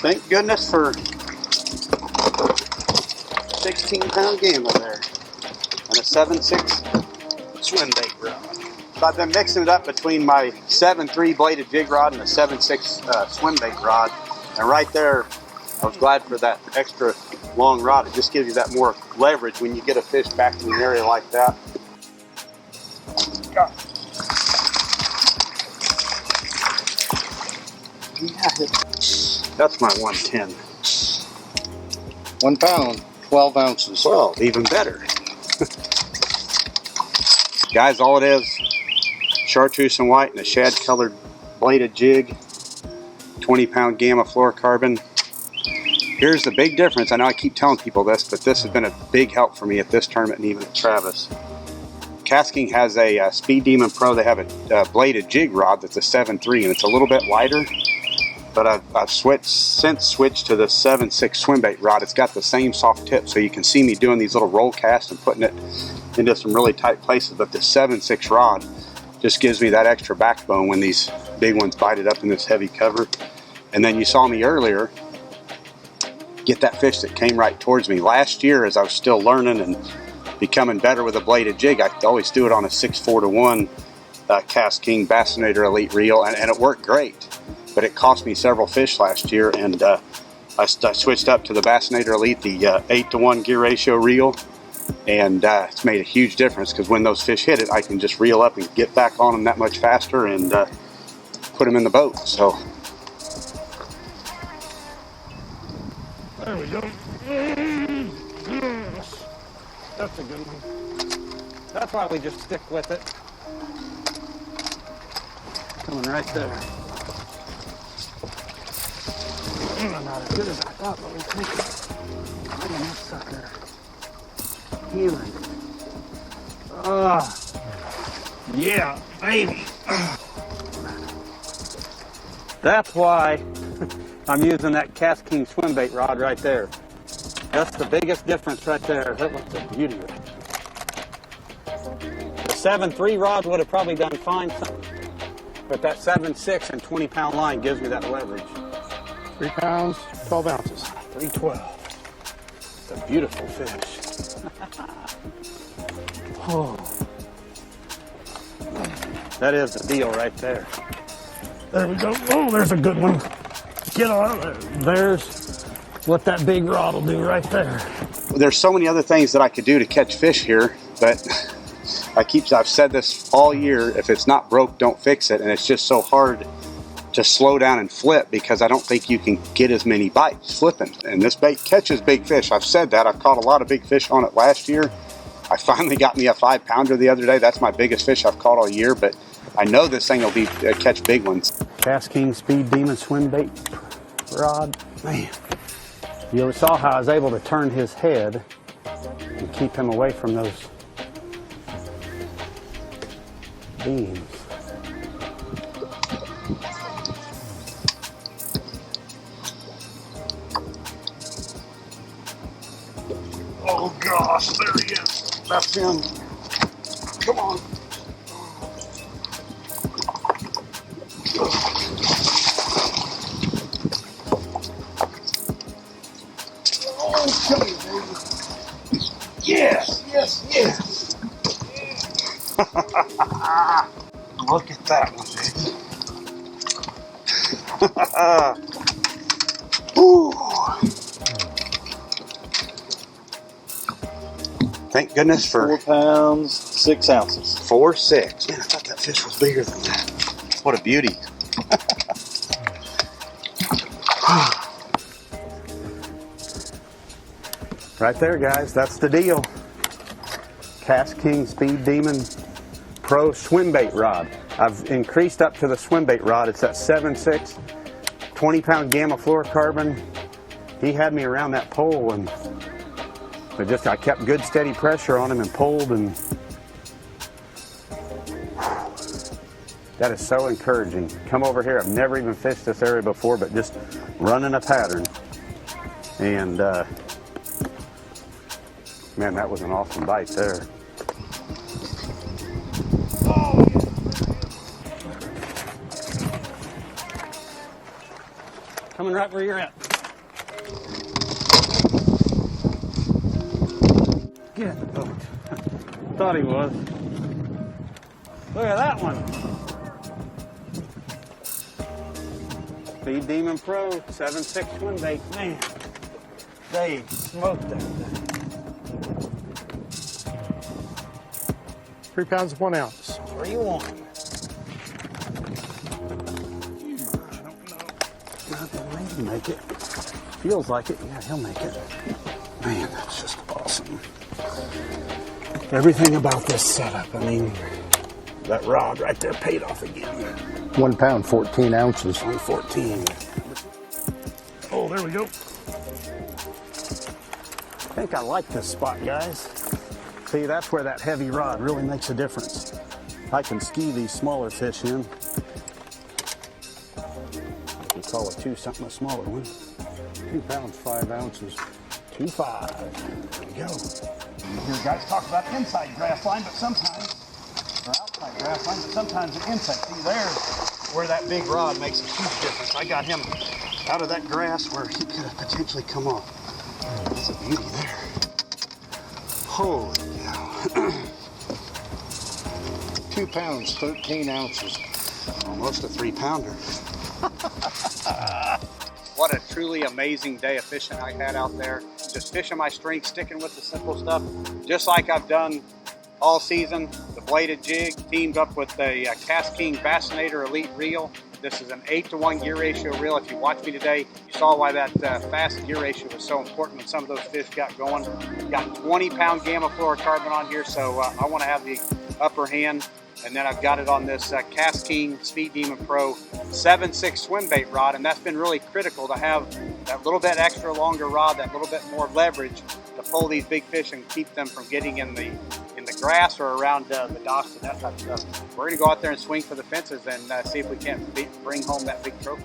Thank goodness for 16-pound gamma there and a 7/6 swim bait rod. So I've been mixing it up between my 7/3 bladed jig rod and a 7/6 swim bait rod, and right there I was glad for that extra long rod. It just gives you that more leverage when you get a fish back in an area like that. That's my 110. 1 pound, 12 ounces. Well, even better. Guys, all it is, chartreuse and white and a shad colored bladed jig, 20-pound gamma fluorocarbon. Here's the big difference. I know I keep telling people this, but this has been a big help for me at this tournament and even at Travis. KastKing has a Speed Demon Pro. They have a bladed jig rod that's a 7/3, and it's a little bit lighter. But I've since switched to the 7/6 swim bait rod. It's got the same soft tip, so you can see me doing these little roll casts and putting it into some really tight places. But this 7/6 rod just gives me that extra backbone when these big ones bite it up in this heavy cover. And then you saw me earlier get that fish that came right towards me. Last year, as I was still learning and becoming better with a bladed jig, I always do it on a 6/4-to-1 KastKing Bassmaster Elite reel, and it worked great. But it cost me several fish last year, and I switched up to the Bassmaster Elite, the 8-to-1 gear ratio reel, and it's made a huge difference because when those fish hit it, I can just reel up and get back on them that much faster and put them in the boat. So there we go. That's a good one. That's why we just stick with it. Coming right there. Not as good as I thought, but we'll take it. Look at that sucker. Healing. Yeah, baby. That's why I'm using that KastKing swim bait rod right there. That's the biggest difference right there. That looks a beauty right there. The 7/3 rod would have probably done fine, but that 7/6 and 20-pound line gives me that leverage. 3 pounds, 12 ounces. 312. It's a beautiful fish. Oh. That is the deal right there. There we go. Oh, there's a good one. Get on. There's what that big rod will do right there. there's so many other things that I could do to catch fish here, but I've said this all year, if it's not broke, don't fix it. And it's just so hard to slow down and flip because I don't think you can get as many bites flipping. And this bait catches big fish. I've said that. I've caught a lot of big fish on it last year. I finally got me a 5-pounder the other day. That's my biggest fish I've caught all year, but I know this thing will catch big ones. KastKing Speed Demon swim bait rod. Man, you saw how I was able to turn his head and keep him away from those beams. Oh gosh, there he is. That's him. Come on. Oh, come here, baby. Yes, yes, yes. Look at that one, baby. Ooh. Thank goodness for 4 pounds, 6 ounces. 4, 6. Man, I thought that fish was bigger than that. What a beauty. Right there, guys. That's the deal. KastKing Speed Demon Pro swim bait rod. I've increased up to the swim bait rod. It's that 7.6, 20-pound gamma fluorocarbon. He had me around that pole, and I kept good steady pressure on him and pulled, and that is so encouraging. Come over here. I've never even fished this area before, but just running a pattern. And man, that was an awesome bite there. Coming right where you're at. Get in the boat. Thought he was. Look at that one. Speed Demon Pro 7.6 swim bait. Man, they smoked that thing. 3 pounds, 1 ounce. 3-1. Maybe make it. Feels like it. Yeah, he'll make it. Man, that's just awesome. Everything about this setup. I mean, that rod right there paid off again. 1 pound, 14 ounces. Only 14. Oh, there we go. I think I like this spot, guys. See, that's where that heavy rod really makes a difference. I can ski these smaller fish in. We call it 2 something, a smaller one. 2 pounds, 5 ounces. 2.5. There we go. You hear guys talk about inside grass line, but sometimes, or outside grass line, but sometimes the inside. See, there's where that big rod makes a huge difference. I got him out of that grass where he could have potentially come off. That's a beauty there. Holy cow. 2 pounds, 13 ounces. Almost a 3-pounder. What a truly amazing day of fishing I had out there. Just fishing my string, sticking with the simple stuff, just like I've done all season. The bladed jig teamed up with the KastKing Bassmaster Elite reel. This is an 8-to-1 gear ratio reel. If you watched me today, you saw why that fast gear ratio was so important when some of those fish got going. Got 20-pound gamma fluorocarbon on here, so I want to have the upper hand. And then I've got it on this KastKing Speed Demon Pro 7.6 swim bait rod, and that's been really critical to have that little bit extra longer rod, that little bit more leverage to pull these big fish and keep them from getting in the grass or around the docks and that type of stuff. We're going to go out there and swing for the fences and see if we can't bring home that big trophy.